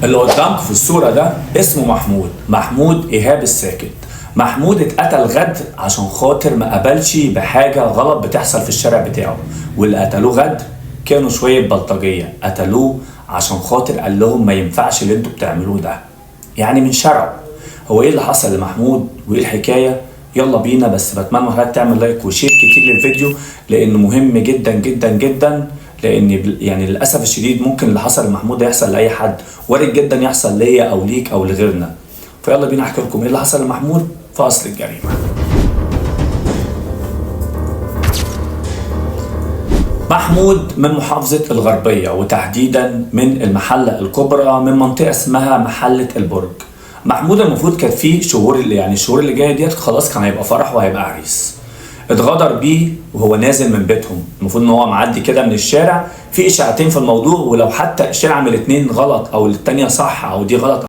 اللي قدامكم في الصورة ده اسمه محمود إيهاب الساكت. محمود اتقتل غد عشان خاطر ما قبلش بحاجة غلط بتحصل في الشارع بتاعه، واللي قتلوه غد كانوا شوية بلطجية قتلوه عشان خاطر قال لهم ما ينفعش اللي انتوا بتعملوه ده، يعني من شرعه. هو ايه اللي حصل لمحمود وايه الحكاية؟ يلا بينا، بس بتمنى حضرتك تعمل لايك وشير كتير للفيديو لانه مهم جدا جدا جدا، لان يعني للاسف الشديد ممكن اللي حصل لمحمود ده يحصل لاي حد، وارد جدا يحصل ليا او ليك او لغيرنا. فيلا بينا احكي لكم ايه اللي حصل لمحمود في اصل الجريمه. محمود من محافظة الغربية وتحديدا من المحلة الكبرى من منطقة اسمها محلة البرج. محمود المفروض كانت فيه الشهور اللي جاية ديت خلاص كان هيبقى فرح وهيبقى عريس. اتغدر بيه وهو نازل من بيتهم، المفروض ان هو معدي كده من الشارع، في اشاعتين في الموضوع، ولو حتى اشاعة من الاتنين غلط او التانية صح او دي غلط